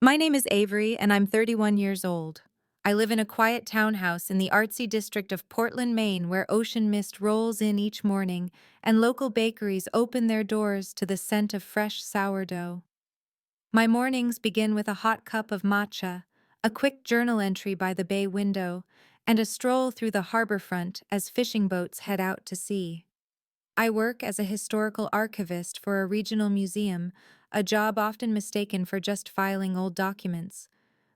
My name is Avery, and I'm 31 years old. I live in a quiet townhouse in the artsy district of Portland, Maine, where ocean mist rolls in each morning and local bakeries open their doors to the scent of fresh sourdough. My mornings begin with a hot cup of matcha, a quick journal entry by the bay window, and a stroll through the harbor front as fishing boats head out to sea. I work as a historical archivist for a regional museum, a job often mistaken for just filing old documents.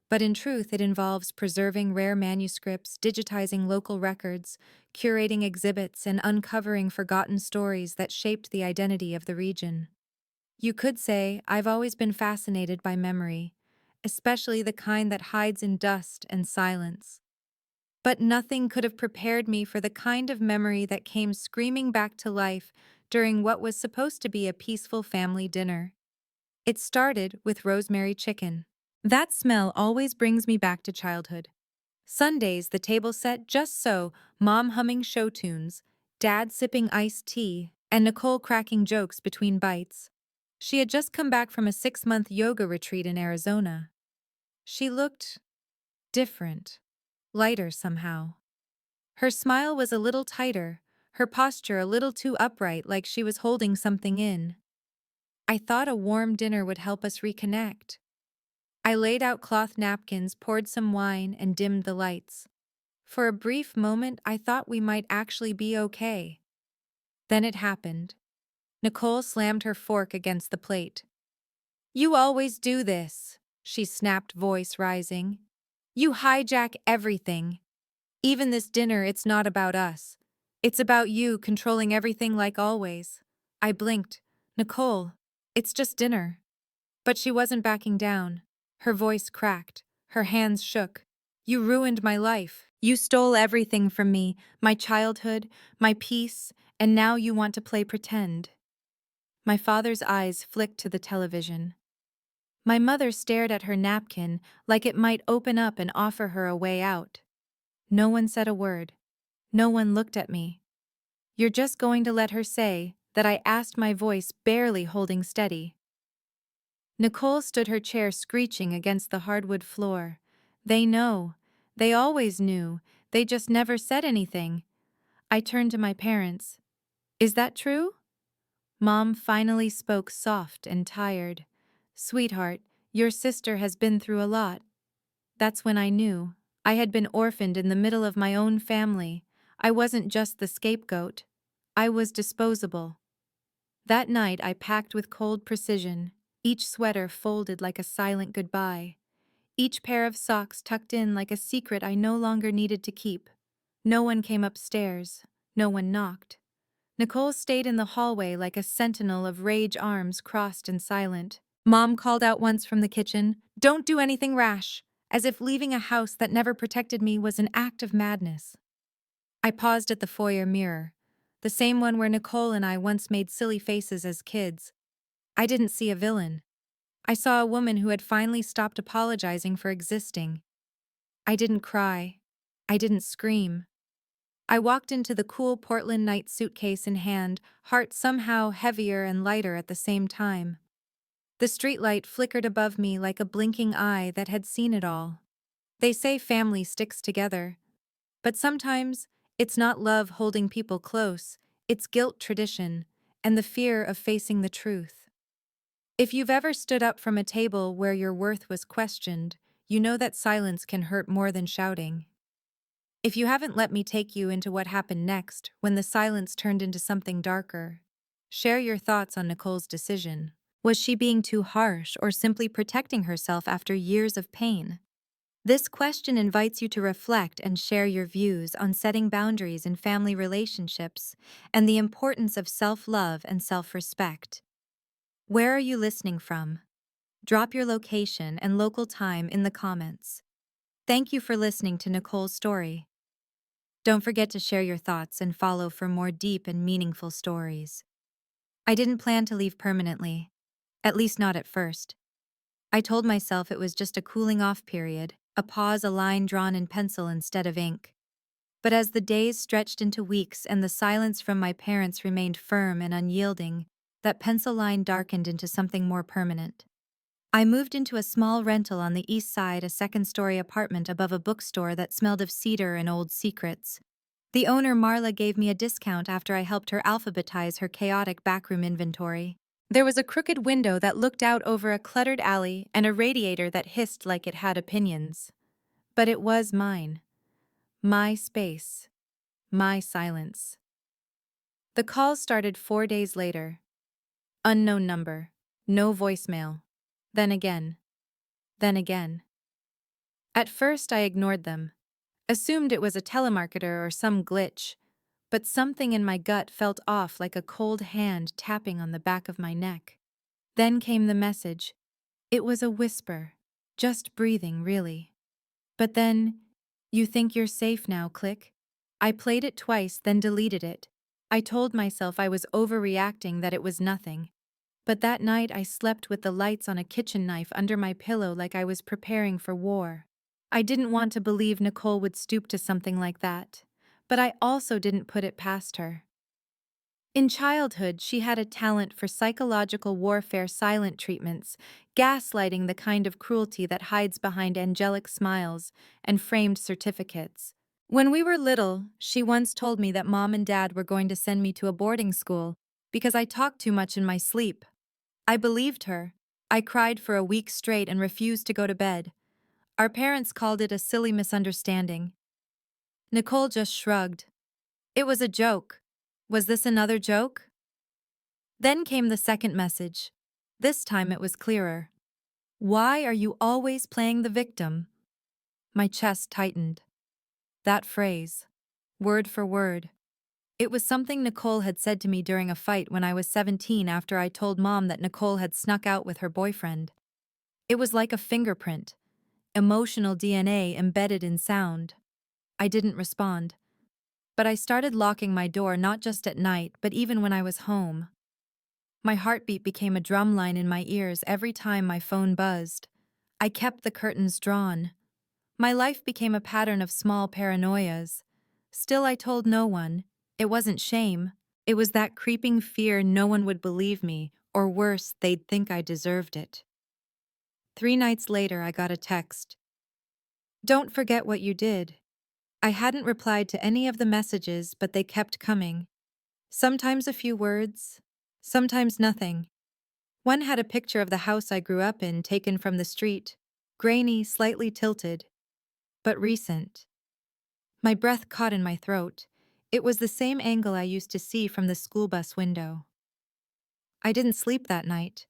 But in truth, it involves preserving rare manuscripts, digitizing local records, curating exhibits, and uncovering forgotten stories that shaped the identity of the region. You could say I've always been fascinated by memory, especially the kind that hides in dust and silence. But nothing could have prepared me for the kind of memory that came screaming back to life during what was supposed to be a peaceful family dinner. It started with rosemary chicken. That smell always brings me back to childhood. Sundays, the table set just so, mom humming show tunes, dad sipping iced tea, and Nicole cracking jokes between bites. She had just come back from a 6-month yoga retreat in Arizona. She looked different, lighter somehow. Her smile was a little tighter, her posture a little too upright, like she was holding something in. I thought a warm dinner would help us reconnect. I laid out cloth napkins, poured some wine, and dimmed the lights. For a brief moment, I thought we might actually be okay. Then it happened. Nicole slammed her fork against the plate. "You always do this," she snapped, voice rising. "You hijack everything. Even this dinner, it's not about us. It's about you controlling everything like always." I blinked. "Nicole, it's just dinner." But she wasn't backing down. Her voice cracked. Her hands shook. "You ruined my life. You stole everything from me, my childhood, my peace, and now you want to play pretend." My father's eyes flicked to the television. My mother stared at her napkin like it might open up and offer her a way out. No one said a word. No one looked at me. "You're just going to let her say that?" I asked, my voice barely holding steady. Nicole stood her chair screeching against the hardwood floor. "They know. They always knew. They just never said anything." I turned to my parents. "Is that true?" Mom finally spoke, soft and tired. "Sweetheart, your sister has been through a lot." That's when I knew. I had been orphaned in the middle of my own family. I wasn't just the scapegoat. I was disposable. That night I packed with cold precision, each sweater folded like a silent goodbye, each pair of socks tucked in like a secret I no longer needed to keep. No one came upstairs. No one knocked. Nicole stayed in the hallway like a sentinel of rage, arms crossed and silent. Mom called out once from the kitchen, "Don't do anything rash," as if leaving a house that never protected me was an act of madness. I paused at the foyer mirror, the same one where Nicole and I once made silly faces as kids. I didn't see a villain. I saw a woman who had finally stopped apologizing for existing. I didn't cry. I didn't scream. I walked into the cool Portland night, suitcase in hand, heart somehow heavier and lighter at the same time. The streetlight flickered above me like a blinking eye that had seen it all. They say family sticks together. But sometimes, it's not love holding people close, it's guilt, tradition, and the fear of facing the truth. If you've ever stood up from a table where your worth was questioned, you know that silence can hurt more than shouting. If you haven't, let me take you into what happened next, when the silence turned into something darker. Share your thoughts on Nicole's decision. Was she being too harsh or simply protecting herself after years of pain? This question invites you to reflect and share your views on setting boundaries in family relationships and the importance of self-love and self-respect. Where are you listening from? Drop your location and local time in the comments. Thank you for listening to Nicole's story. Don't forget to share your thoughts and follow for more deep and meaningful stories. I didn't plan to leave permanently, at least not at first. I told myself it was just a cooling off period, a pause, a line drawn in pencil instead of ink. But as the days stretched into weeks and the silence from my parents remained firm and unyielding, that pencil line darkened into something more permanent. I moved into a small rental on the east side, a second-story apartment above a bookstore that smelled of cedar and old secrets. The owner, Marla, gave me a discount after I helped her alphabetize her chaotic backroom inventory. There was a crooked window that looked out over a cluttered alley and a radiator that hissed like it had opinions. But it was mine. My space. My silence. The call started 4 days later. Unknown number. No voicemail. Then again. Then again. At first I ignored them. Assumed it was a telemarketer or some glitch. But something in my gut felt off, like a cold hand tapping on the back of my neck. Then came the message. It was a whisper. Just breathing, really. But then, "You think you're safe now," click. I played it twice, then deleted it. I told myself I was overreacting, that it was nothing. But that night I slept with the lights on, a kitchen knife under my pillow, like I was preparing for war. I didn't want to believe Nicole would stoop to something like that, but I also didn't put it past her. In childhood, she had a talent for psychological warfare, silent treatments, gaslighting, the kind of cruelty that hides behind angelic smiles and framed certificates. When we were little, she once told me that Mom and Dad were going to send me to a boarding school because I talked too much in my sleep. I believed her. I cried for a week straight and refused to go to bed. Our parents called it a silly misunderstanding. Nicole just shrugged. It was a joke. Was this another joke? Then came the second message. This time it was clearer. "Why are you always playing the victim?" My chest tightened. That phrase. Word for word. It was something Nicole had said to me during a fight when I was 17, after I told Mom that Nicole had snuck out with her boyfriend. It was like a fingerprint. Emotional DNA embedded in sound. I didn't respond. But I started locking my door, not just at night, but even when I was home. My heartbeat became a drumline in my ears every time my phone buzzed. I kept the curtains drawn. My life became a pattern of small paranoias. Still, I told no one. It wasn't shame. It was that creeping fear no one would believe me, or worse, they'd think I deserved it. 3 nights later, I got a text. "Don't forget what you did." I hadn't replied to any of the messages, but they kept coming. Sometimes a few words, sometimes nothing. One had a picture of the house I grew up in, taken from the street, grainy, slightly tilted, but recent. My breath caught in my throat. It was the same angle I used to see from the school bus window. I didn't sleep that night.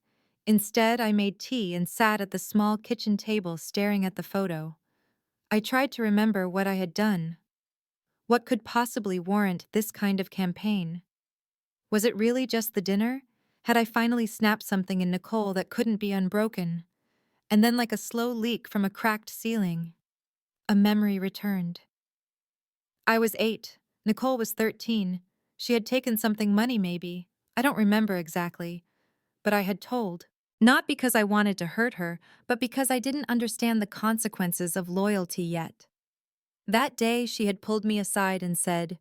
Instead, I made tea and sat at the small kitchen table staring at the photo. I tried to remember what I had done. What could possibly warrant this kind of campaign? Was it really just the dinner? Had I finally snapped something in Nicole that couldn't be unbroken? And then, like a slow leak from a cracked ceiling, a memory returned. I was 8. Nicole was 13. She had taken something, money maybe. I don't remember exactly. But I had told. Not because I wanted to hurt her, but because I didn't understand the consequences of loyalty yet. That day, she had pulled me aside and said,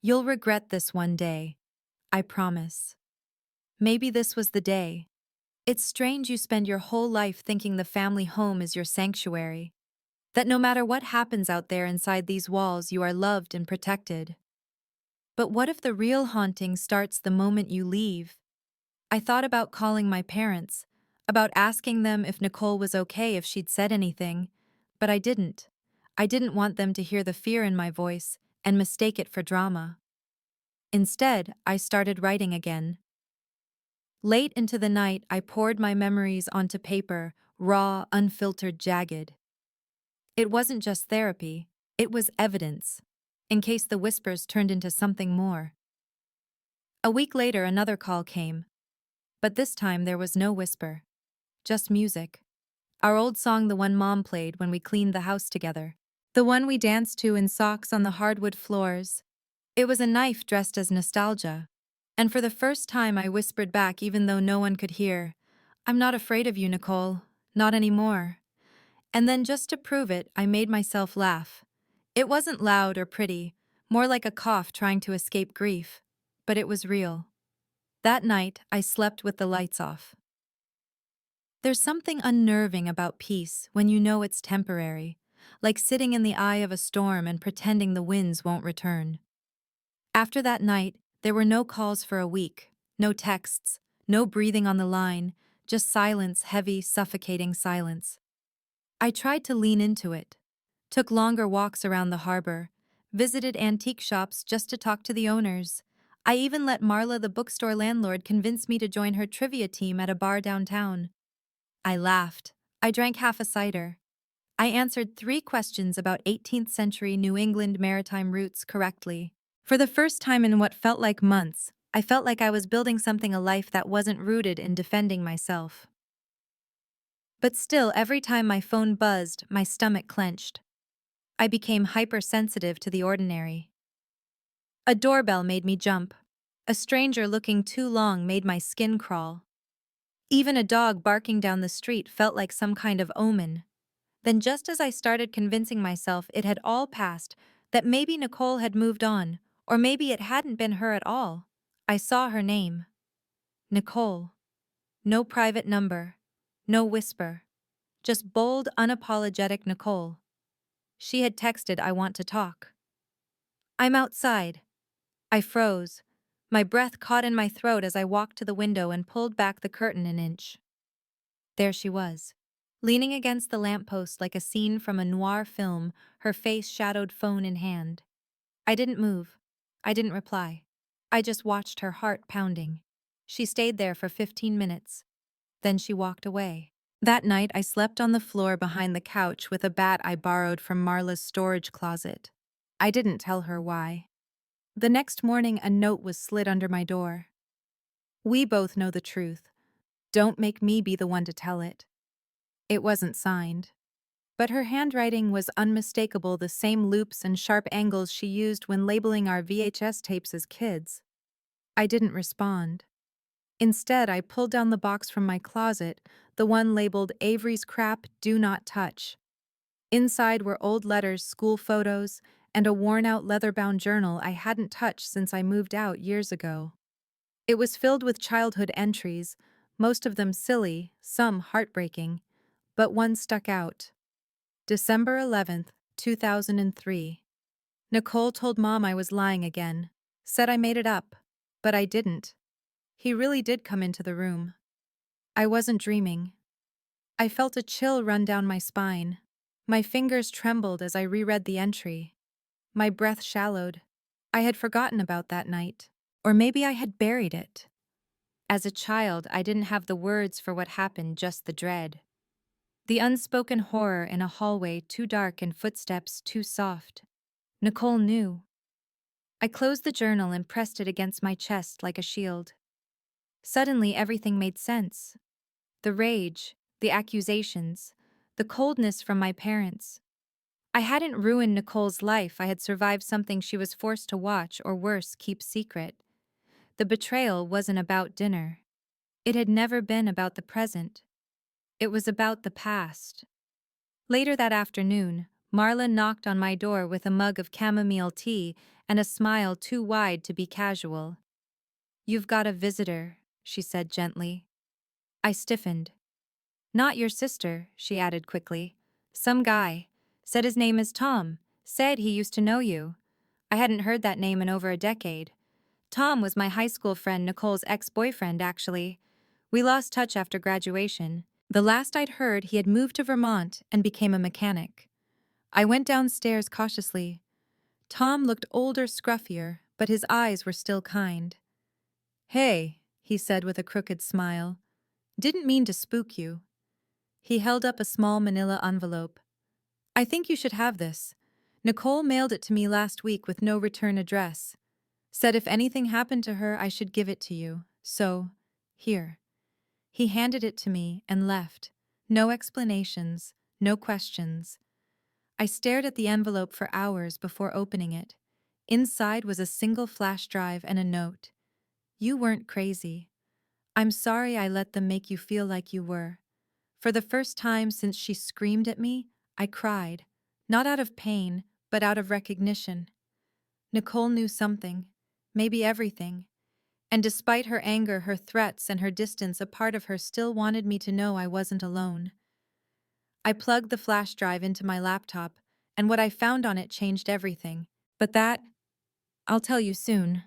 "You'll regret this one day. I promise." Maybe this was the day. It's strange you spend your whole life thinking the family home is your sanctuary. That no matter what happens out there inside these walls, you are loved and protected. But what if the real haunting starts the moment you leave? I thought about calling my parents, about asking them if Nicole was okay, if she'd said anything, but I didn't. I didn't want them to hear the fear in my voice and mistake it for drama. Instead, I started writing again. Late into the night, I poured my memories onto paper, raw, unfiltered, jagged. It wasn't just therapy, it was evidence, in case the whispers turned into something more. A week later, another call came. But this time there was no whisper. Just music. Our old song, the one Mom played when we cleaned the house together. The one we danced to in socks on the hardwood floors. It was a knife dressed as nostalgia. And for the first time I whispered back, even though no one could hear, "I'm not afraid of you, Nicole. Not anymore." And then, just to prove it, I made myself laugh. It wasn't loud or pretty, more like a cough trying to escape grief. But it was real. That night, I slept with the lights off. There's something unnerving about peace when you know it's temporary, like sitting in the eye of a storm and pretending the winds won't return. After that night, there were no calls for a week, no texts, no breathing on the line, just silence, heavy, suffocating silence. I tried to lean into it, took longer walks around the harbor, visited antique shops just to talk to the owners. I even let Marla, the bookstore landlord, convince me to join her trivia team at a bar downtown. I laughed. I drank half a cider. I answered 3 questions about 18th century New England maritime routes correctly. For the first time in what felt like months, I felt like I was building something a life that wasn't rooted in defending myself. But still, every time my phone buzzed, my stomach clenched. I became hypersensitive to the ordinary. A doorbell made me jump. A stranger looking too long made my skin crawl. Even a dog barking down the street felt like some kind of omen. Then just as I started convincing myself it had all passed, that maybe Nicole had moved on, or maybe it hadn't been her at all, I saw her name. Nicole. No private number. No whisper. Just bold, unapologetic Nicole. She had texted, "I want to talk." "I'm outside." I froze. My breath caught in my throat as I walked to the window and pulled back the curtain an inch. There she was, leaning against the lamppost like a scene from a noir film, her face shadowed, phone in hand. I didn't move. I didn't reply. I just watched her heart pounding. She stayed there for 15 minutes. Then she walked away. That night, I slept on the floor behind the couch with a bat I borrowed from Marla's storage closet. I didn't tell her why. The next morning, a note was slid under my door. "We both know the truth. Don't make me be the one to tell it." It wasn't signed, but her handwriting was unmistakable, the same loops and sharp angles she used when labeling our VHS tapes as kids. I didn't respond. Instead, I pulled down the box from my closet, the one labeled "Avery's Crap, Do Not Touch." Inside were old letters, school photos, and a worn-out leather-bound journal I hadn't touched since I moved out years ago. It was filled with childhood entries, most of them silly, some heartbreaking, but one stuck out. December 11th, 2003. Nicole told Mom I was lying again, said I made it up, but I didn't. He really did come into the room. I wasn't dreaming. I felt a chill run down my spine. My fingers trembled as I reread the entry. My breath shallowed. I had forgotten about that night. Or maybe I had buried it. As a child, I didn't have the words for what happened, just the dread. The unspoken horror in a hallway too dark and footsteps too soft. Nicole knew. I closed the journal and pressed it against my chest like a shield. Suddenly, everything made sense. The rage, the accusations, the coldness from my parents. I hadn't ruined Nicole's life, I had survived something she was forced to watch, or worse, keep secret. The betrayal wasn't about dinner. It had never been about the present. It was about the past. Later that afternoon, Marla knocked on my door with a mug of chamomile tea and a smile too wide to be casual. "You've got a visitor," she said gently. I stiffened. "Not your sister," she added quickly. "Some guy. Said his name is Tom. Said he used to know you." I hadn't heard that name in over a decade. Tom was my high school friend, Nicole's ex-boyfriend, actually. We lost touch after graduation. The last I'd heard, he had moved to Vermont and became a mechanic. I went downstairs cautiously. Tom looked older, scruffier, but his eyes were still kind. "Hey," he said with a crooked smile. "Didn't mean to spook you." He held up a small manila envelope. "I think you should have this. Nicole mailed it to me last week with no return address. Said if anything happened to her, I should give it to you. So, here." He handed it to me and left. No explanations, no questions. I stared at the envelope for hours before opening it. Inside was a single flash drive and a note. "You weren't crazy. I'm sorry I let them make you feel like you were." For the first time since she screamed at me, I cried. Not out of pain, but out of recognition. Nicole knew something. Maybe everything. And despite her anger, her threats, and her distance, a part of her still wanted me to know I wasn't alone. I plugged the flash drive into my laptop, and what I found on it changed everything. But that, I'll tell you soon.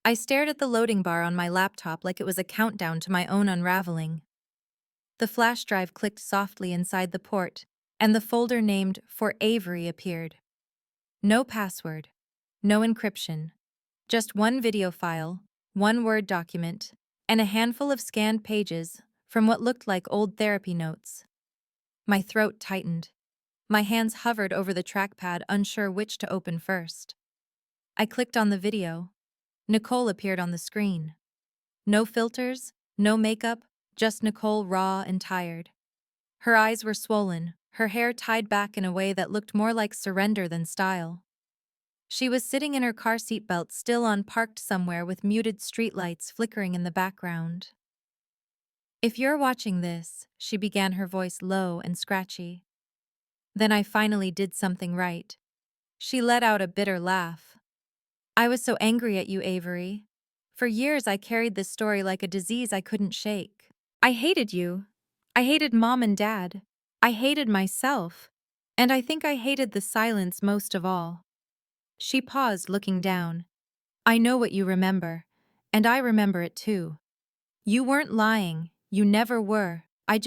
I stared at the loading bar on my laptop like it was a countdown to my own unraveling. The flash drive clicked softly inside the port, and the folder named For Avery appeared. No password, no encryption, just one video file, one Word document, and a handful of scanned pages from what looked like old therapy notes. My throat tightened. My hands hovered over the trackpad, unsure which to open first. I clicked on the video. Nicole appeared on the screen. No filters, no makeup, just Nicole, raw and tired. Her eyes were swollen, her hair tied back in a way that looked more like surrender than style. She was sitting in her car seatbelt, still on, parked somewhere with muted streetlights flickering in the background. "If you're watching this," she began, her voice low and scratchy. "Then I finally did something right." She let out a bitter laugh. "I was so angry at you, Avery. For years I carried this story like a disease I couldn't shake. I hated you. I hated Mom and Dad. I hated myself. And I think I hated the silence most of all." She paused, looking down. "I know what you remember. And I remember it too. You weren't lying. You never were. I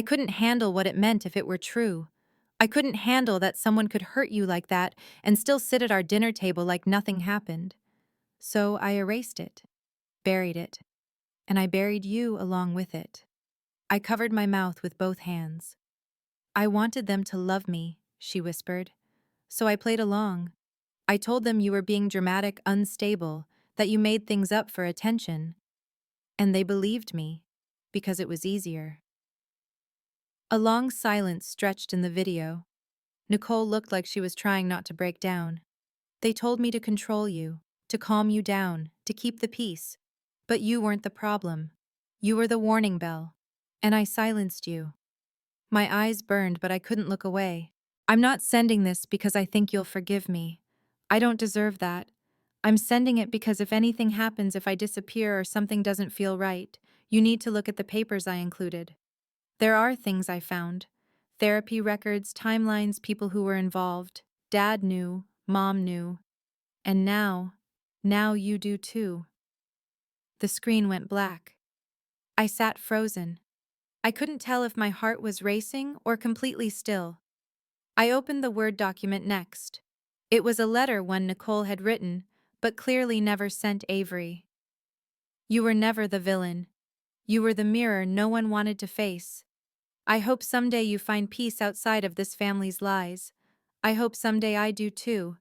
couldn't handle what it meant if it were true. I couldn't handle that someone could hurt you like that and still sit at our dinner table like nothing happened. So I erased it, buried it, and I buried you along with it." I covered my mouth with both hands. "I wanted them to love me," she whispered. "So I played along. I told them you were being dramatic, unstable, that you made things up for attention. And they believed me, because it was easier." A long silence stretched in the video. Nicole looked like she was trying not to break down. "They told me to control you, to calm you down, to keep the peace. But you weren't the problem. You were the warning bell. And I silenced you." My eyes burned, but I couldn't look away. "I'm not sending this because I think you'll forgive me. I don't deserve that. I'm sending it because if anything happens, if I disappear or something doesn't feel right, you need to look at the papers I included. There are things I found. Therapy records, timelines, people who were involved. Dad knew, Mom knew. And now you do too." The screen went black. I sat frozen. I couldn't tell if my heart was racing or completely still. I opened the Word document next. It was a letter one Nicole had written, but clearly never sent Avery. "You were never the villain. You were the mirror no one wanted to face. I hope someday you find peace outside of this family's lies. I hope someday I do too."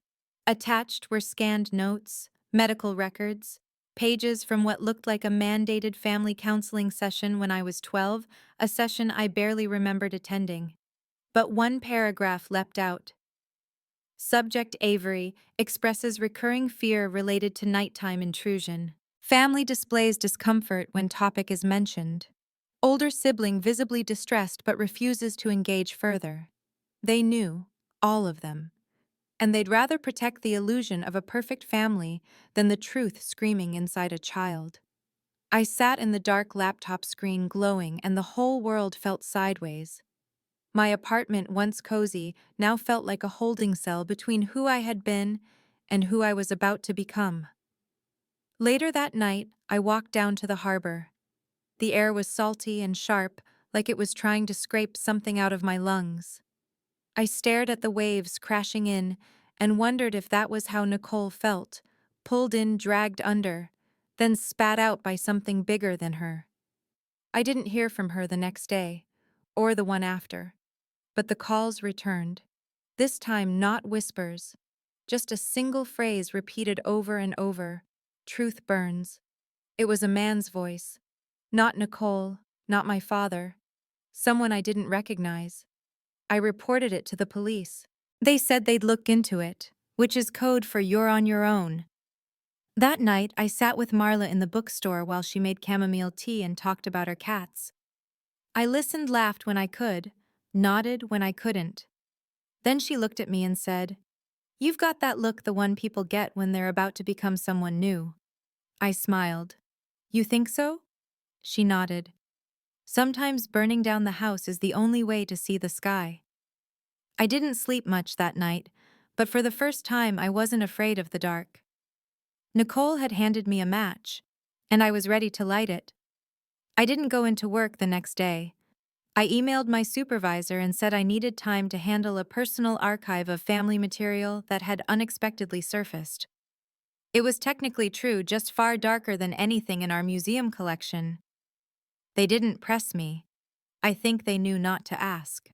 Attached were scanned notes, medical records, pages from what looked like a mandated family counseling session when I was 12, a session I barely remembered attending. But one paragraph leapt out. "Subject Avery expresses recurring fear related to nighttime intrusion. Family displays discomfort when topic is mentioned. Older sibling visibly distressed but refuses to engage further." They knew, all of them. And they'd rather protect the illusion of a perfect family than the truth screaming inside a child. I sat in the dark, laptop screen glowing, and the whole world felt sideways. My apartment, once cozy, now felt like a holding cell between who I had been and who I was about to become. Later that night, I walked down to the harbor. The air was salty and sharp, like it was trying to scrape something out of my lungs. I stared at the waves crashing in and wondered if that was how Nicole felt, pulled in, dragged under, then spat out by something bigger than her. I didn't hear from her the next day, or the one after, but the calls returned. This time not whispers, just a single phrase repeated over and over: "Truth burns." It was a man's voice. Not Nicole, not my father. Someone I didn't recognize. I reported it to the police. They said they'd look into it, which is code for "you're on your own." That night, I sat with Marla in the bookstore while she made chamomile tea and talked about her cats. I listened, laughed when I could, nodded when I couldn't. Then she looked at me and said, "You've got that look, the one people get when they're about to become someone new." I smiled. You think so? She nodded. Sometimes burning down the house is the only way to see the sky. I didn't sleep much that night, but for the first time I wasn't afraid of the dark. Nicole had handed me a match, and I was ready to light it. I didn't go into work the next day. I emailed my supervisor and said I needed time to handle a personal archive of family material that had unexpectedly surfaced. It was technically true, just far darker than anything in our museum collection. They didn't press me. I think they knew not to ask.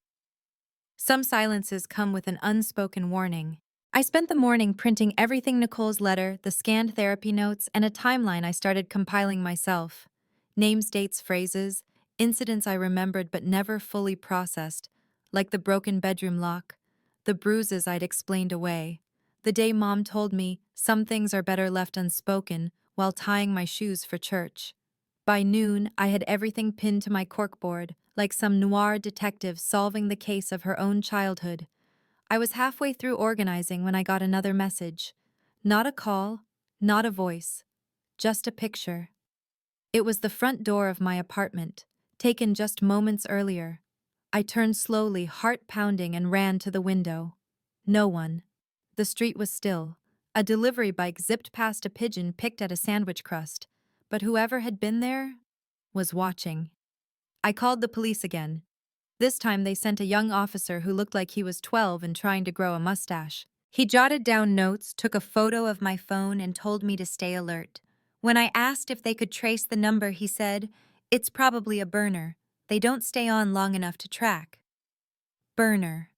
Some silences come with an unspoken warning. I spent the morning printing everything: Nicole's letter, the scanned therapy notes, and a timeline I started compiling myself. Names, dates, phrases, incidents I remembered but never fully processed, like the broken bedroom lock, the bruises I'd explained away, the day Mom told me some things are better left unspoken while tying my shoes for church. By noon, I had everything pinned to my corkboard, like some noir detective solving the case of her own childhood. I was halfway through organizing when I got another message. Not a call, not a voice, just a picture. It was the front door of my apartment, taken just moments earlier. I turned slowly, heart pounding, and ran to the window. No one. The street was still. A delivery bike zipped past a pigeon picked at a sandwich crust, but whoever had been there was watching. I called the police again. This time they sent a young officer who looked like he was 12 and trying to grow a mustache. He jotted down notes, took a photo of my phone, and told me to stay alert. When I asked if they could trace the number, he said, "It's probably a burner. They don't stay on long enough to track." Burner.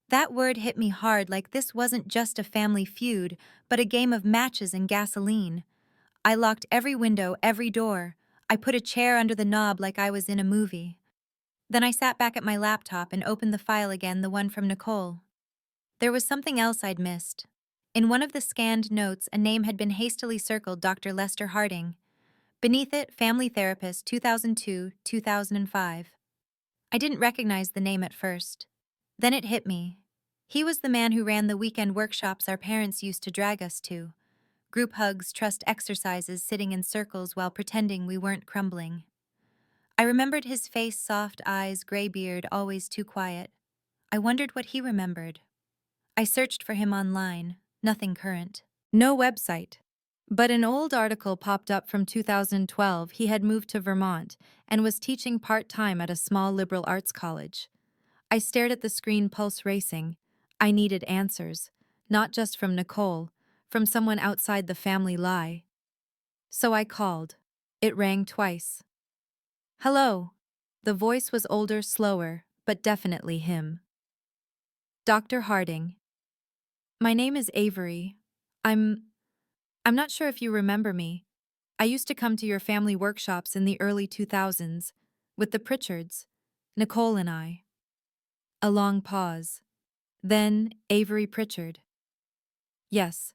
That word hit me hard, like this wasn't just a family feud, but a game of matches and gasoline. I locked every window, every door. I put a chair under the knob like I was in a movie. Then I sat back at my laptop and opened the file again, the one from Nicole. There was something else I'd missed. In one of the scanned notes, a name had been hastily circled: Dr. Lester Harding. Beneath it, family therapist, 2002-2005. I didn't recognize the name at first. Then it hit me. He was the man who ran the weekend workshops our parents used to drag us to. Group hugs, trust exercises, sitting in circles while pretending we weren't crumbling. I remembered his face, soft eyes, gray beard, always too quiet. I wondered what he remembered. I searched for him online. Nothing current. No website. But an old article popped up from 2012. He had moved to Vermont and was teaching part-time at a small liberal arts college. I stared at the screen, pulse racing. I needed answers. Not just from Nicole, from someone outside the family lie. So I called. It rang twice. "Hello." The voice was older, slower, but definitely him. "Dr. Harding. My name is Avery. I'm not sure if you remember me. I used to come to your family workshops in the early 2000s, with the Pritchards, Nicole and I." A long pause. Then, Avery Pritchard. Yes.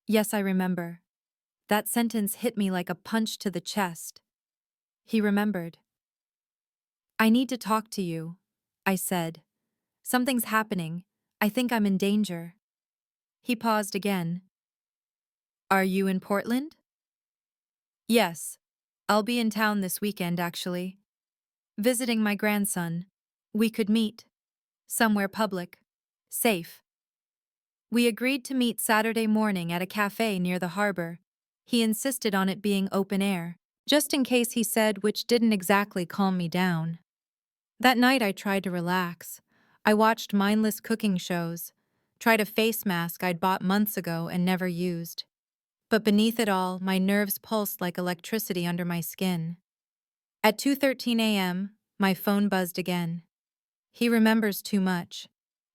Yes, I remember. That sentence hit me like a punch to the chest. He remembered. "I need to talk to you," I said. "Something's happening. I think I'm in danger." He paused again. "Are you in Portland?" "Yes. I'll be in town this weekend, actually. Visiting my grandson. We could meet. Somewhere public. Safe." We agreed to meet Saturday morning at a cafe near the harbor. He insisted on it being open air, just in case, he said, which didn't exactly calm me down. That night I tried to relax. I watched mindless cooking shows, tried a face mask I'd bought months ago and never used. But beneath it all, my nerves pulsed like electricity under my skin. At 2:13 a.m., my phone buzzed again. He remembers too much.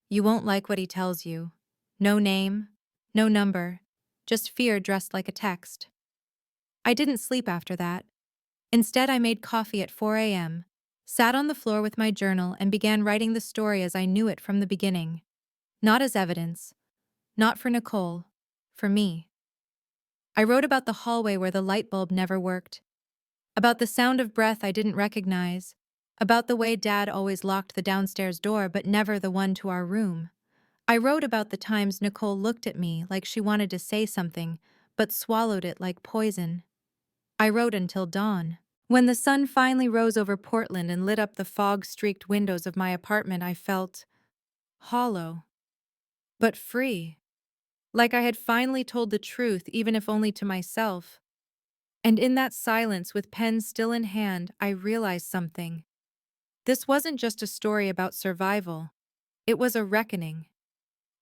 You won't like what he tells you. No name, no number, just fear dressed like a text. I didn't sleep after that. Instead, I made coffee at 4 a.m., sat on the floor with my journal, and began writing the story as I knew it from the beginning. Not as evidence. Not for Nicole. For me. I wrote about the hallway where the light bulb never worked. About the sound of breath I didn't recognize. About the way Dad always locked the downstairs door but never the one to our room. I wrote about the times Nicole looked at me like she wanted to say something, but swallowed it like poison. I wrote until dawn. When the sun finally rose over Portland and lit up the fog-streaked windows of my apartment, I felt hollow, but free. Like I had finally told the truth, even if only to myself. And in that silence, with pen still in hand, I realized something. This wasn't just a story about survival. It was a reckoning.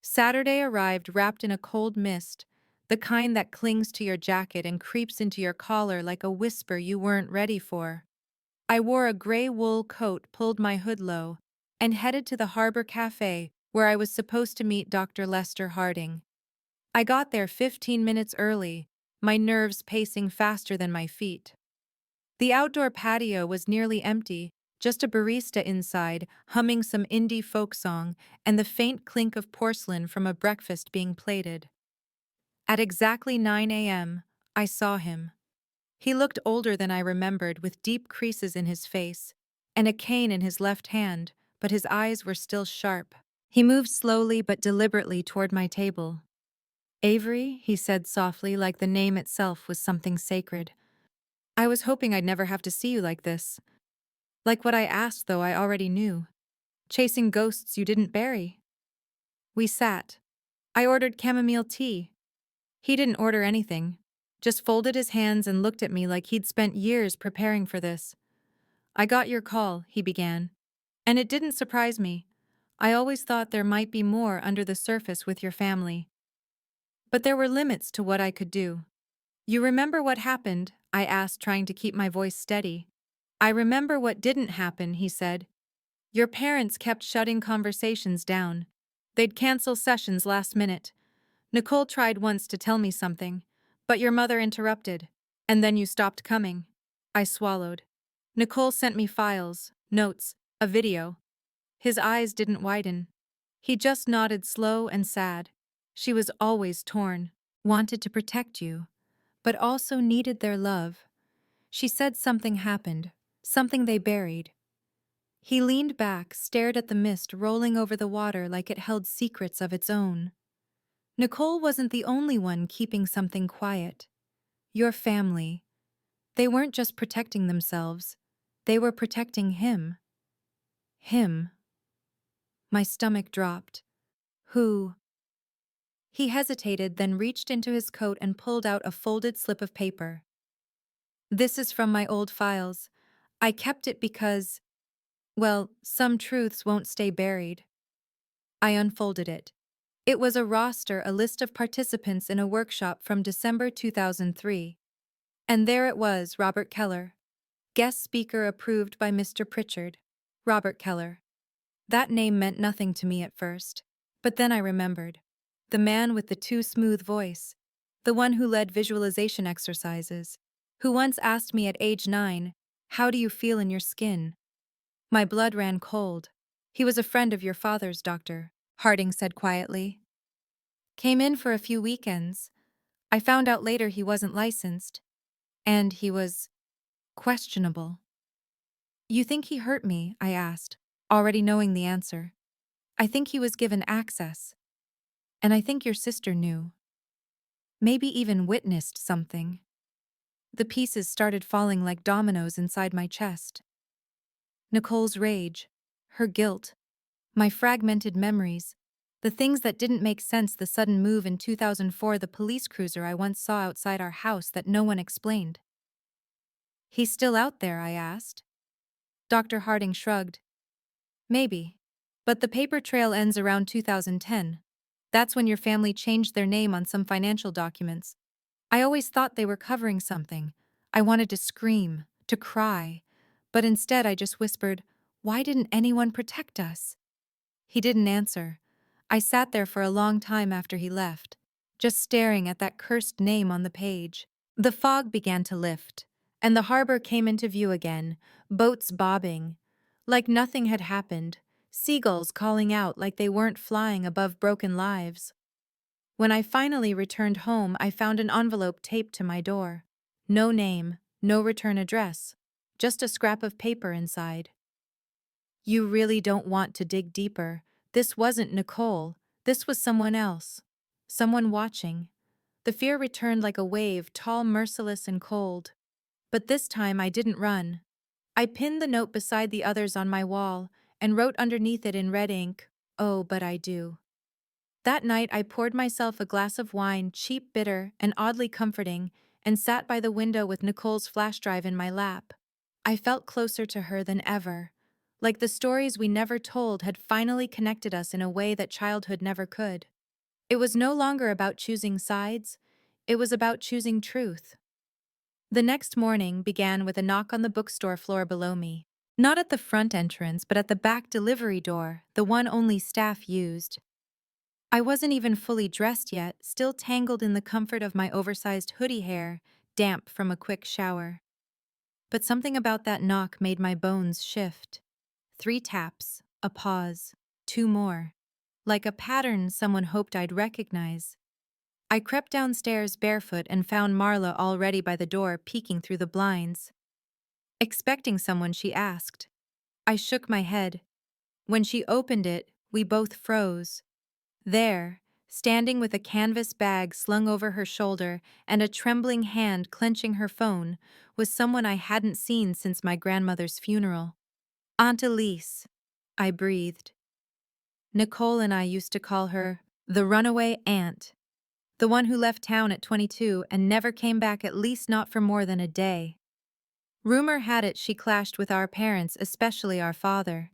Saturday arrived wrapped in a cold mist, the kind that clings to your jacket and creeps into your collar like a whisper you weren't ready for. I wore a gray wool coat, pulled my hood low, and headed to the Harbor Cafe, where I was supposed to meet Dr. Lester Harding. I got there 15 minutes early, my nerves pacing faster than my feet. The outdoor patio was nearly empty, just a barista inside, humming some indie folk song, and the faint clink of porcelain from a breakfast being plated. At exactly 9 a.m., I saw him. He looked older than I remembered, with deep creases in his face, and a cane in his left hand, but his eyes were still sharp. He moved slowly but deliberately toward my table. "Avery," he said softly, like the name itself was something sacred. "I was hoping I'd never have to see you like this. Like what I asked, though, I already knew. Chasing ghosts you didn't bury." We sat. I ordered chamomile tea. He didn't order anything, just folded his hands and looked at me like he'd spent years preparing for this. "I got your call," he began. "And it didn't surprise me. I always thought there might be more under the surface with your family. But there were limits to what I could do." "You remember what happened?" I asked, trying to keep my voice steady. "I remember what didn't happen," he said. "Your parents kept shutting conversations down. They'd cancel sessions last minute. Nicole tried once to tell me something, but your mother interrupted. And then you stopped coming." I swallowed. "Nicole sent me files, notes, a video." His eyes didn't widen. He just nodded, slow and sad. "She was always torn. Wanted to protect you, but also needed their love. She said something happened, something they buried." He leaned back, stared at the mist rolling over the water like it held secrets of its own. "Nicole wasn't the only one keeping something quiet. Your family. They weren't just protecting themselves. They were protecting him." Him. My stomach dropped. "Who?" He hesitated, then reached into his coat and pulled out a folded slip of paper. "This is from my old files. I kept it because, well, some truths won't stay buried." I unfolded it. It was a roster, a list of participants in a workshop from December 2003. And there it was, Robert Keller. Guest speaker approved by Mr. Pritchard. Robert Keller. That name meant nothing to me at first. But then I remembered. The man with the too smooth voice. The one who led visualization exercises. Who once asked me at age 9, "How do you feel in your skin?" My blood ran cold. "He was a friend of your father's, Doctor," Harding said quietly. "Came in for a few weekends. I found out later he wasn't licensed. And he was questionable." "You think he hurt me?" I asked, already knowing the answer. "I think he was given access. And I think your sister knew. Maybe even witnessed something." The pieces started falling like dominoes inside my chest. Nicole's rage, her guilt, my fragmented memories, the things that didn't make sense, the sudden move in 2004, the police cruiser I once saw outside our house that no one explained. "He's still out there?" I asked. Dr. Harding shrugged. "Maybe. But the paper trail ends around 2010. That's when your family changed their name on some financial documents. I always thought they were covering something. I wanted to scream, to cry. But instead I just whispered, 'Why didn't anyone protect us?'" He didn't answer. I sat there for a long time after he left, just staring at that cursed name on the page. The fog began to lift, and the harbor came into view again, boats bobbing, like nothing had happened, seagulls calling out like they weren't flying above broken lives. When I finally returned home, I found an envelope taped to my door. No name, no return address, just a scrap of paper inside. "You really don't want to dig deeper. This wasn't Nicole. This was someone else. Someone watching. The fear returned like a wave, tall, merciless, and cold. But this time I didn't run. I pinned the note beside the others on my wall and wrote underneath it in red ink, "Oh, but I do." That night I poured myself a glass of wine, cheap, bitter, and oddly comforting, and sat by the window with Nicole's flash drive in my lap. I felt closer to her than ever, like the stories we never told had finally connected us in a way that childhood never could. It was no longer about choosing sides, it was about choosing truth. The next morning began with a knock on the bookstore floor below me. Not at the front entrance, but at the back delivery door, the one only staff used. I wasn't even fully dressed yet, still tangled in the comfort of my oversized hoodie hair, damp from a quick shower. But something about that knock made my bones shift. 3 taps, a pause, 2 more. Like a pattern someone hoped I'd recognize. I crept downstairs barefoot and found Marla already by the door, peeking through the blinds. "Expecting someone?" she asked. I shook my head. When she opened it, we both froze. There, standing with a canvas bag slung over her shoulder and a trembling hand clenching her phone, was someone I hadn't seen since my grandmother's funeral. "Aunt Elise," I breathed. Nicole and I used to call her the runaway aunt, the one who left town at 22 and never came back, at least not for more than a day. Rumor had it she clashed with our parents, especially our father.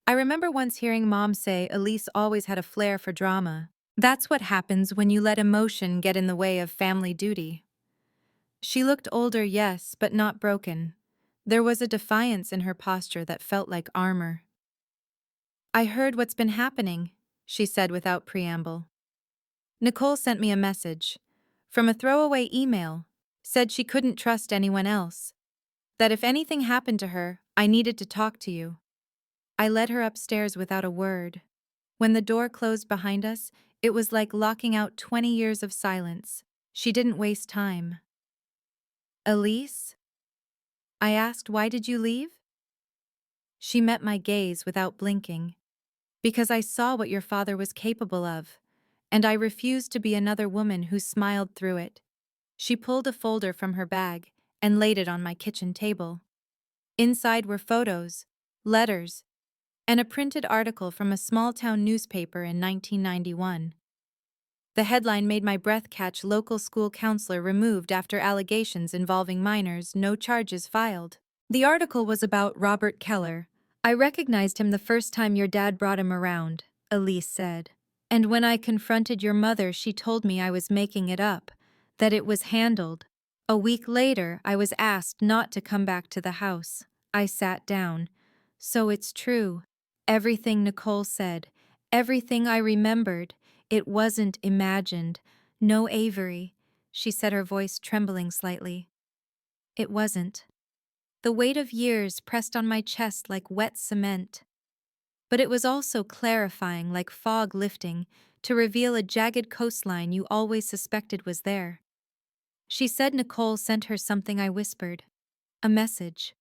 I remember once hearing Mom say Elise always had a flair for drama. That's what happens when you let emotion get in the way of family duty. She looked older, yes, but not broken. There was a defiance in her posture that felt like armor. "I heard what's been happening," she said without preamble. "Nicole sent me a message. From a throwaway email. Said she couldn't trust anyone else. That if anything happened to her, I needed to talk to you." I led her upstairs without a word. When the door closed behind us, it was like locking out 20 years of silence. She didn't waste time. "Elise?" I asked, "Why did you leave?" She met my gaze without blinking. "Because I saw what your father was capable of, and I refused to be another woman who smiled through it." She pulled a folder from her bag and laid it on my kitchen table. Inside were photos, letters, and a printed article from a small-town newspaper in 1991. The headline made my breath catch: "Local school counselor removed after allegations involving minors, no charges filed." The article was about Robert Keller. "I recognized him the first time your dad brought him around," Elise said. "And when I confronted your mother, she told me I was making it up, that it was handled." A week later, I was asked not to come back to the house. I sat down. "So it's true. Everything Nicole said. Everything I remembered. It wasn't imagined. No Avery," she said, her voice trembling slightly. "It wasn't." The weight of years pressed on my chest like wet cement. But it was also clarifying, like fog lifting, to reveal a jagged coastline you always suspected was there. She said Nicole sent her something, I whispered. "A message."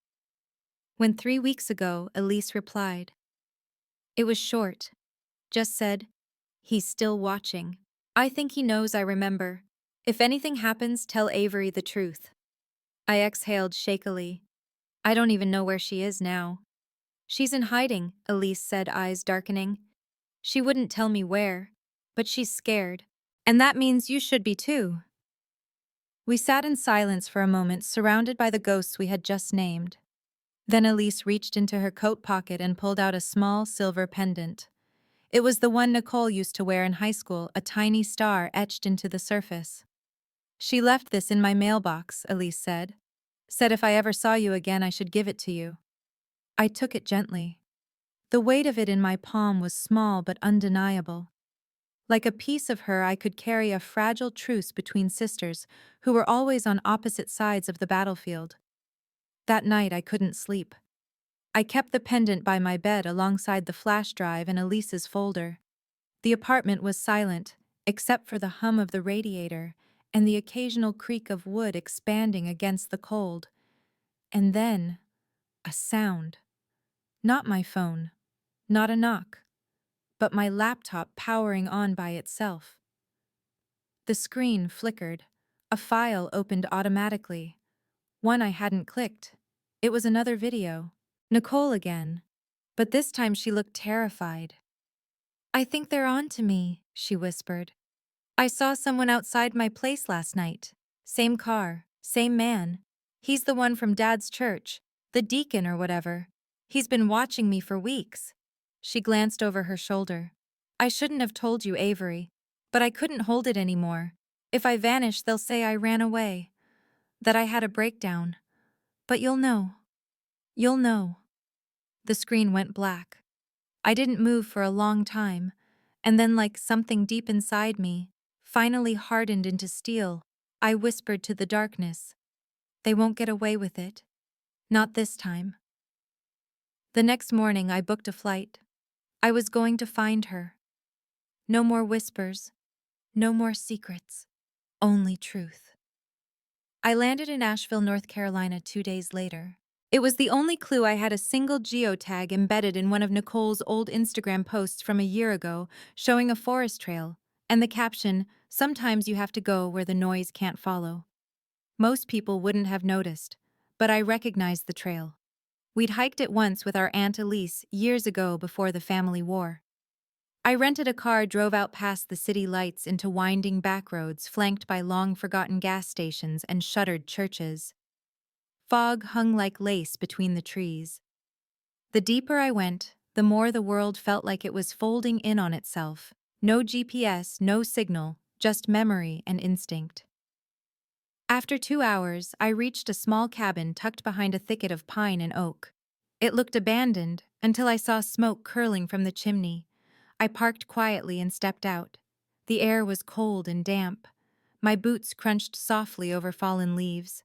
"When 3 weeks ago," Elise replied. It was short. Just said, "He's still watching. I think he knows I remember. If anything happens, tell Avery the truth." I exhaled shakily. "I don't even know where she is now." "She's in hiding," Elise said, eyes darkening. "She wouldn't tell me where, but she's scared. And that means you should be too." We sat in silence for a moment, surrounded by the ghosts we had just named. Then Elise reached into her coat pocket and pulled out a small silver pendant. It was the one Nicole used to wear in high school, a tiny star etched into the surface. "She left this in my mailbox," Elise said. "Said if I ever saw you again, I should give it to you." I took it gently. The weight of it in my palm was small but undeniable. Like a piece of her, I could carry a fragile truce between sisters who were always on opposite sides of the battlefield. That night I couldn't sleep. I kept the pendant by my bed alongside the flash drive and Elise's folder. The apartment was silent, except for the hum of the radiator and the occasional creak of wood expanding against the cold. And then, a sound. Not my phone, not a knock, but my laptop powering on by itself. The screen flickered. A file opened automatically. One I hadn't clicked. It was another video. Nicole again. But this time she looked terrified. "I think they're on to me," she whispered. "I saw someone outside my place last night. Same car, same man. He's the one from Dad's church, the deacon or whatever. He's been watching me for weeks." She glanced over her shoulder. "I shouldn't have told you, Avery, but I couldn't hold it anymore. If I vanish, they'll say I ran away, that I had a breakdown. But you'll know. You'll know." The screen went black. I didn't move for a long time, and then, like something deep inside me, finally hardened into steel, I whispered to the darkness, "They won't get away with it. Not this time." The next morning I booked a flight. I was going to find her. No more whispers, no more secrets, only truth. I landed in Asheville, North Carolina 2 days later. It was the only clue I had: a single geotag embedded in one of Nicole's old Instagram posts from a year ago, showing a forest trail, and the caption, "Sometimes you have to go where the noise can't follow." Most people wouldn't have noticed, but I recognized the trail. We'd hiked it once with our Aunt Elise years ago before the family war. I rented a car, drove out past the city lights into winding back roads flanked by long-forgotten gas stations and shuttered churches. Fog hung like lace between the trees. The deeper I went, the more the world felt like it was folding in on itself. No GPS, no signal, just memory and instinct. After 2 hours, I reached a small cabin tucked behind a thicket of pine and oak. It looked abandoned until I saw smoke curling from the chimney. I parked quietly and stepped out. The air was cold and damp. My boots crunched softly over fallen leaves.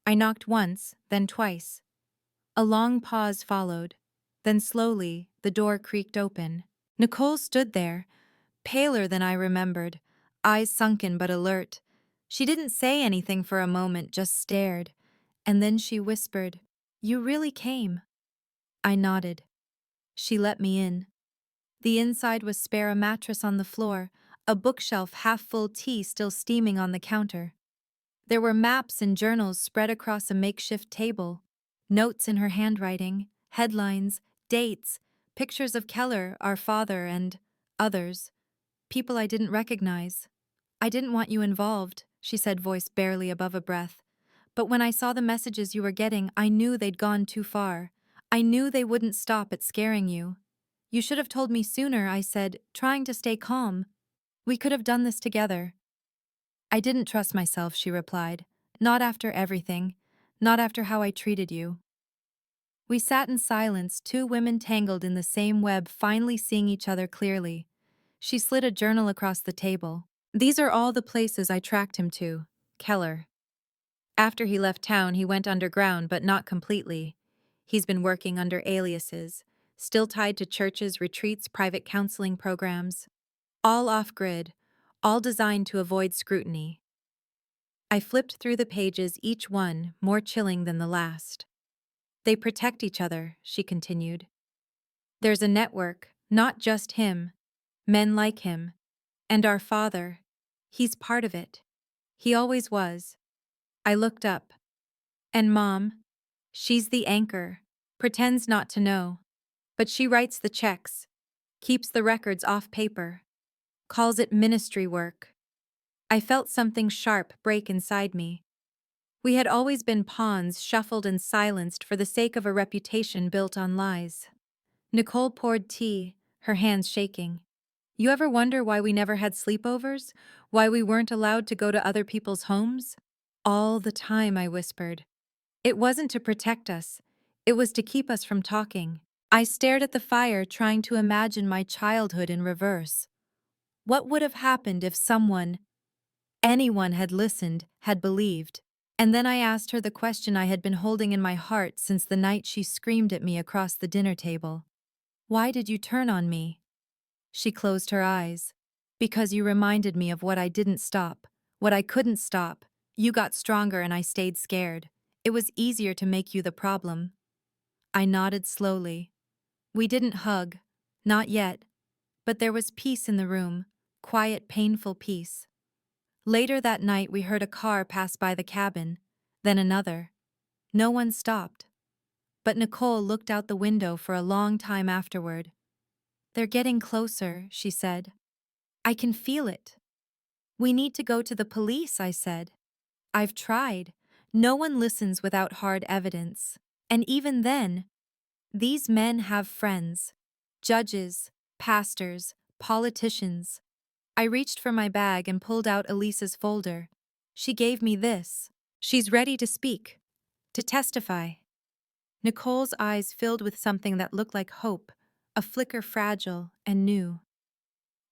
I knocked once, then twice. A long pause followed. Then slowly, the door creaked open. Nicole stood there, paler than I remembered, eyes sunken but alert. She didn't say anything for a moment, just stared. And then she whispered, "You really came." I nodded. She let me in. The inside was spare: a mattress on the floor, a bookshelf half full, tea still steaming on the counter. There were maps and journals spread across a makeshift table, notes in her handwriting, headlines, dates, pictures of Keller, our father, and others, people I didn't recognize. "I didn't want you involved," she said, voice barely above a breath. "But when I saw the messages you were getting, I knew they'd gone too far. I knew they wouldn't stop at scaring you." "You should have told me sooner," I said, trying to stay calm. "We could have done this together." "I didn't trust myself," she replied. "Not after everything. Not after how I treated you." We sat in silence, two women tangled in the same web, finally seeing each other clearly. She slid a journal across the table. "These are all the places I tracked him to. Keller. After he left town, he went underground, but not completely. He's been working under aliases, still tied to churches, retreats, private counseling programs. All off-grid, all designed to avoid scrutiny." I flipped through the pages, each one more chilling than the last. "They protect each other," she continued. "There's a network, not just him, men like him. And our father, he's part of it. He always was." I looked up. "And Mom? She's the anchor, pretends not to know. But she writes the checks, keeps the records off paper, calls it ministry work." I felt something sharp break inside me. We had always been pawns, shuffled and silenced for the sake of a reputation built on lies. Nicole poured tea, her hands shaking. "You ever wonder why we never had sleepovers? Why we weren't allowed to go to other people's homes?" "All the time," I whispered. "It wasn't to protect us. It was to keep us from talking." I stared at the fire, trying to imagine my childhood in reverse. What would have happened if someone, anyone, had listened, had believed? And then I asked her the question I had been holding in my heart since the night she screamed at me across the dinner table. "Why did you turn on me?" She closed her eyes. "Because you reminded me of what I didn't stop, what I couldn't stop. You got stronger and I stayed scared. It was easier to make you the problem." I nodded slowly. We didn't hug, not yet, but there was peace in the room, quiet, painful peace. Later that night, we heard a car pass by the cabin, then another. No one stopped. But Nicole looked out the window for a long time afterward. "They're getting closer," she said. "I can feel it." "We need to go to the police," I said. "I've tried. No one listens without hard evidence. And even then, these men have friends. Judges, pastors, politicians." I reached for my bag and pulled out Elisa's folder. She gave me this. "She's ready to speak. To testify." Nicole's eyes filled with something that looked like hope, a flicker fragile and new.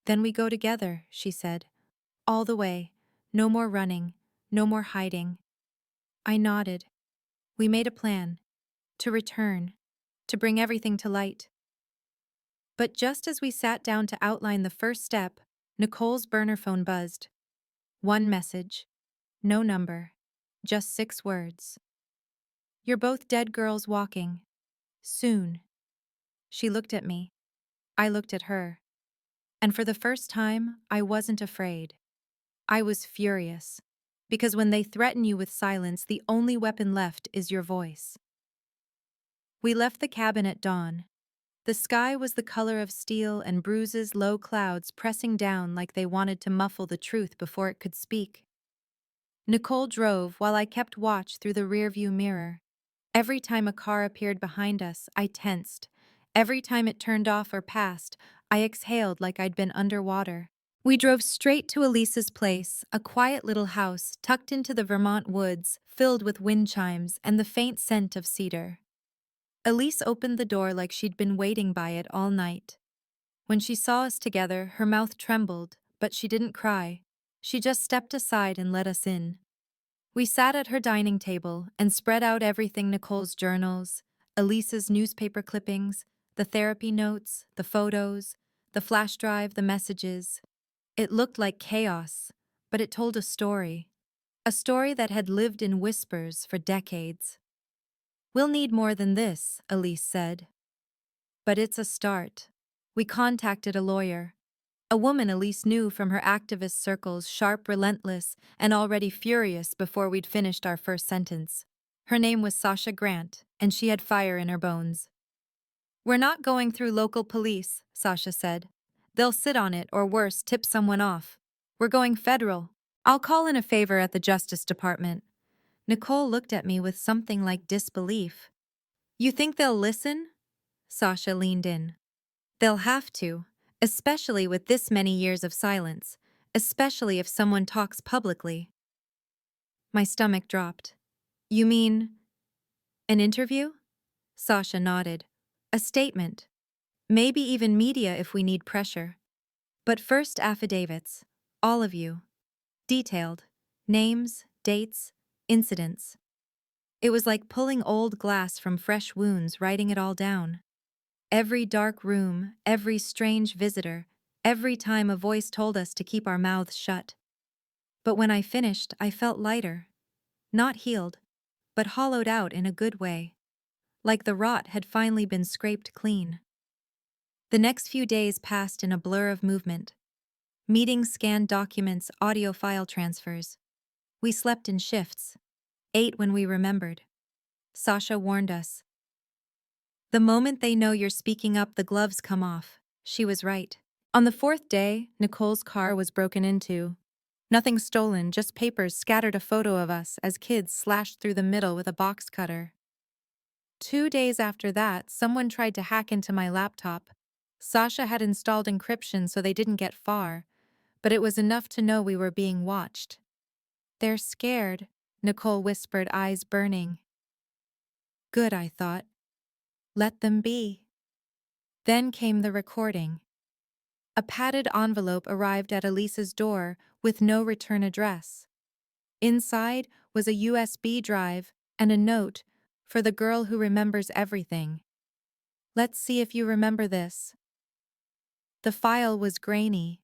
"Then we go together," she said. "All the way. No more running. No more hiding." I nodded. We made a plan. To return. To bring everything to light. But just as we sat down to outline the first step, Nicole's burner phone buzzed. One message. No number. Just 6 words. "You're both dead girls walking. Soon." She looked at me. I looked at her. And for the first time, I wasn't afraid. I was furious. Because when they threaten you with silence, the only weapon left is your voice. We left the cabin at dawn. The sky was the color of steel and bruises low clouds pressing down like they wanted to muffle the truth before it could speak. Nicole drove while I kept watch through the rearview mirror. Every time a car appeared behind us, I tensed. Every time it turned off or passed, I exhaled like I'd been underwater. We drove straight to Elisa's place, a quiet little house tucked into the Vermont woods, filled with wind chimes and the faint scent of cedar. Elise opened the door like she'd been waiting by it all night. When she saw us together, her mouth trembled, but she didn't cry. She just stepped aside and let us in. We sat at her dining table and spread out everything: Nicole's journals, Elisa's newspaper clippings, the therapy notes, the photos, the flash drive, the messages. It looked like chaos, but it told a story. A story that had lived in whispers for decades. "We'll need more than this," Elise said. "But it's a start." We contacted a lawyer. A woman Elise knew from her activist circles, sharp, relentless, and already furious before we'd finished our first sentence. Her name was Sasha Grant, and she had fire in her bones. "We're not going through local police," Sasha said. "They'll sit on it or worse, tip someone off. We're going federal. I'll call in a favor at the Justice Department." Nicole looked at me with something like disbelief. "You think they'll listen?" Sasha leaned in. "They'll have to, especially with this many years of silence, especially if someone talks publicly." My stomach dropped. "You mean an interview?" Sasha nodded. "A statement. Maybe even media if we need pressure. But first, affidavits. All of you. Detailed. Names, dates, incidents." It was like pulling old glass from fresh wounds, writing it all down. Every dark room, every strange visitor, every time a voice told us to keep our mouths shut. But when I finished, I felt lighter. Not healed, but hollowed out in a good way. Like the rot had finally been scraped clean. The next few days passed in a blur of movement. Meetings, scanned documents, audio file transfers. We slept in shifts. Ate when we remembered. Sasha warned us. "The moment they know you're speaking up, the gloves come off." She was right. On the 4th day, Nicole's car was broken into. Nothing stolen, just papers scattered, a photo of us as kids slashed through the middle with a box cutter. 2 days after that, someone tried to hack into my laptop. Sasha had installed encryption so they didn't get far, but it was enough to know we were being watched. "They're scared," Nicole whispered, eyes burning. Good, I thought. Let them be. Then came the recording. A padded envelope arrived at Elisa's door with no return address. Inside was a USB drive and a note for the girl who remembers everything. "Let's see if you remember this." The file was grainy,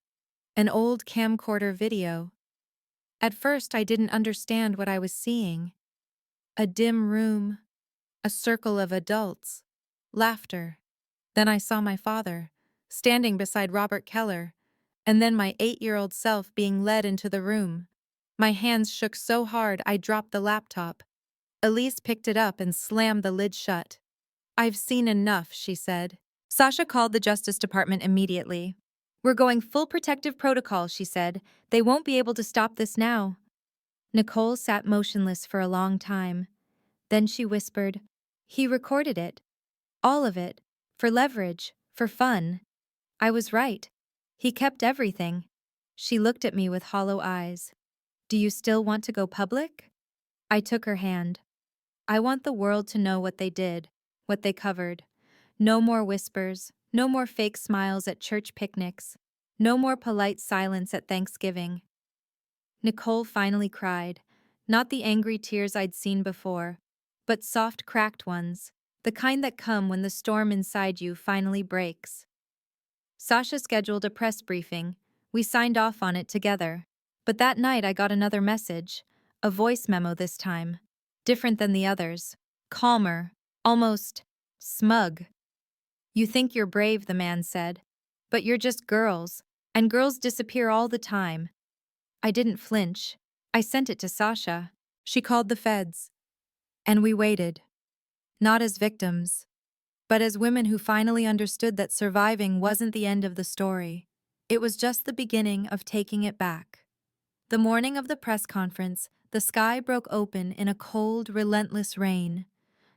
an old camcorder video. At first I didn't understand what I was seeing. A dim room, a circle of adults, laughter. Then I saw my father, standing beside Robert Keller, and then my 8-year-old self being led into the room, My hands shook so hard I dropped the laptop. Elise picked it up and slammed the lid shut. "I've seen enough," she said. Sasha called the Justice Department immediately. "We're going full protective protocol," she said. "They won't be able to stop this now." Nicole sat motionless for a long time. Then she whispered, "He recorded it. All of it. For leverage. For fun." I was right. He kept everything. She looked at me with hollow eyes. "Do you still want to go public?" I took her hand. "I want the world to know what they did, what they covered. No more whispers, no more fake smiles at church picnics, no more polite silence at Thanksgiving." Nicole finally cried, not the angry tears I'd seen before, but soft, cracked ones, the kind that come when the storm inside you finally breaks. Sasha scheduled a press briefing. We signed off on it together. But that night I got another message, a voice memo this time. Different than the others. Calmer. Almost smug. "You think you're brave," the man said. "But you're just girls. And girls disappear all the time." I didn't flinch. I sent it to Sasha. She called the feds. And we waited. Not as victims, but as women who finally understood that surviving wasn't the end of the story. It was just the beginning of taking it back. The morning of the press conference, the sky broke open in a cold, relentless rain.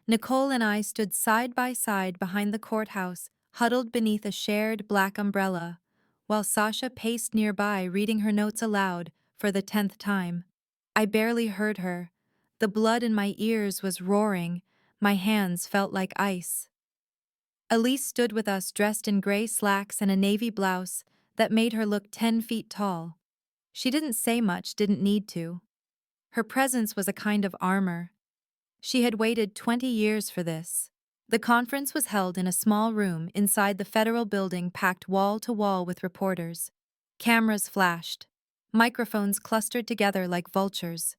Nicole and I stood side by side behind the courthouse, huddled beneath a shared black umbrella, while Sasha paced nearby reading her notes aloud for the 10th time. I barely heard her. The blood in my ears was roaring. My hands felt like ice. Elise stood with us dressed in gray slacks and a navy blouse that made her look 10 feet tall. She didn't say much, didn't need to. Her presence was a kind of armor. She had waited 20 years for this. The conference was held in a small room inside the federal building packed wall to wall with reporters. Cameras flashed. Microphones clustered together like vultures.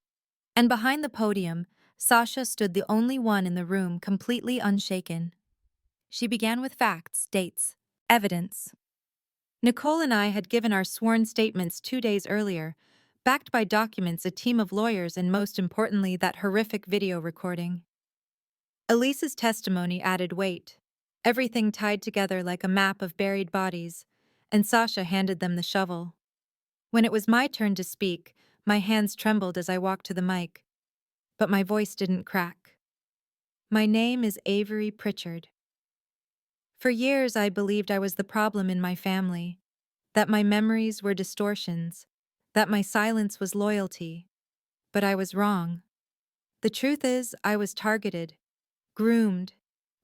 And behind the podium, Sasha stood the only one in the room completely unshaken. She began with facts, dates, evidence. Nicole and I had given our sworn statements 2 days earlier, backed by documents, a team of lawyers, and most importantly, that horrific video recording. Elise's testimony added weight, everything tied together like a map of buried bodies, and Sasha handed them the shovel. When it was my turn to speak, my hands trembled as I walked to the mic, but my voice didn't crack. "My name is Avery Pritchard. For years I believed I was the problem in my family, that my memories were distortions, that my silence was loyalty. But I was wrong. The truth is, I was targeted, groomed,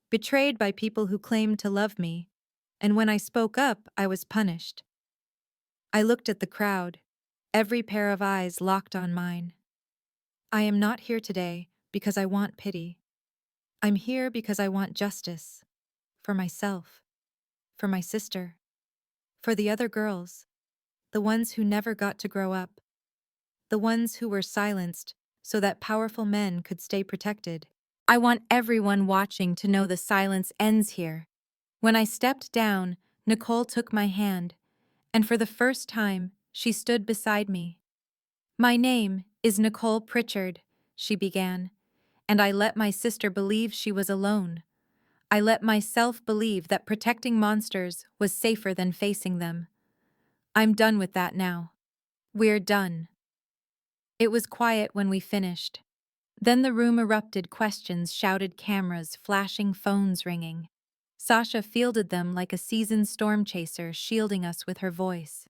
betrayed by people who claimed to love me, and when I spoke up, I was punished." I looked at the crowd, every pair of eyes locked on mine. "I am not here today because I want pity. I'm here because I want justice. For myself. For my sister. For the other girls. The ones who never got to grow up. The ones who were silenced so that powerful men could stay protected. I want everyone watching to know the silence ends here." When I stepped down, Nicole took my hand, and for the first time, she stood beside me. "My name is Nicole Pritchard," she began, "and I let my sister believe she was alone. I let myself believe that protecting monsters was safer than facing them. I'm done with that now. We're done." It was quiet when we finished. Then the room erupted, questions, shouted, cameras, flashing phones ringing. Sasha fielded them like a seasoned storm chaser, shielding us with her voice.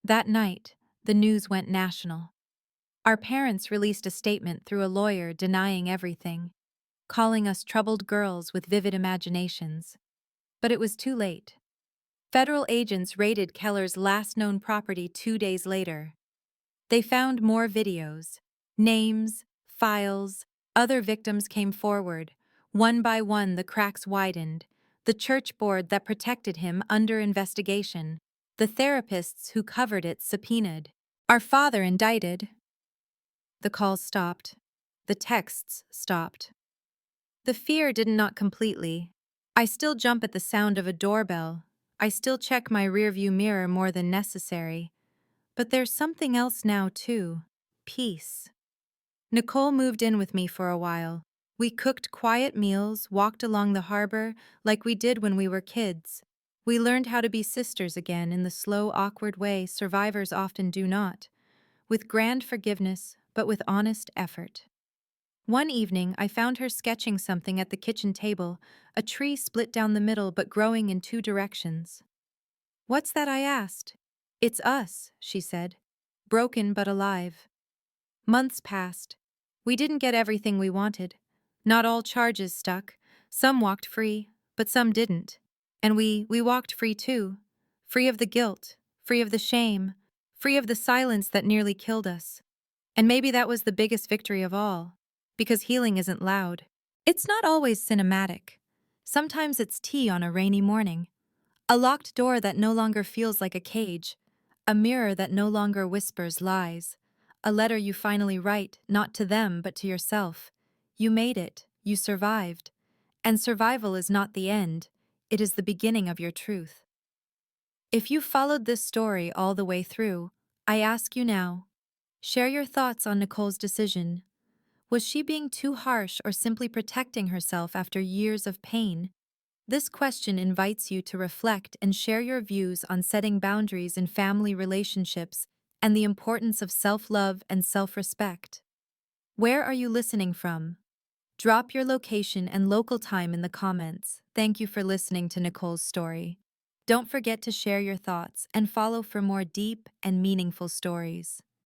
That night, the news went national. Our parents released a statement through a lawyer denying everything, calling us troubled girls with vivid imaginations. But it was too late. Federal agents raided Keller's last known property 2 days later. They found more videos, names, files. Other victims came forward. One by one, the cracks widened. The church board that protected him under investigation. The therapists who covered it subpoenaed. Our father indicted. The calls stopped. The texts stopped. The fear did not completely. I still jump at the sound of a doorbell. I still check my rearview mirror more than necessary. But there's something else now, too. peace. Nicole moved in with me for a while. We cooked quiet meals, walked along the harbor like we did when we were kids. We learned how to be sisters again in the slow, awkward way survivors often do not, with grand forgiveness, but with honest effort. One evening, I found her sketching something at the kitchen table, a tree split down the middle but growing in two directions. "What's that?" I asked. "It's us," she said. "Broken but alive." Months passed. We didn't get everything we wanted. Not all charges stuck. Some walked free, but some didn't. And we walked free too. Free of the guilt, free of the shame, free of the silence that nearly killed us. And maybe that was the biggest victory of all. Because healing isn't loud. It's not always cinematic. Sometimes it's tea on a rainy morning. A locked door that no longer feels like a cage. A mirror that no longer whispers lies. A letter you finally write, not to them but to yourself. You made it. You survived. And survival is not the end. It is the beginning of your truth. If you followed this story all the way through, I ask you now, share your thoughts on Nicole's decision. Was she being too harsh or simply protecting herself after years of pain? This question invites you to reflect and share your views on setting boundaries in family relationships and the importance of self-love and self-respect. Where are you listening from? Drop your location and local time in the comments. Thank you for listening to Nicole's story. Don't forget to share your thoughts and follow for more deep and meaningful stories.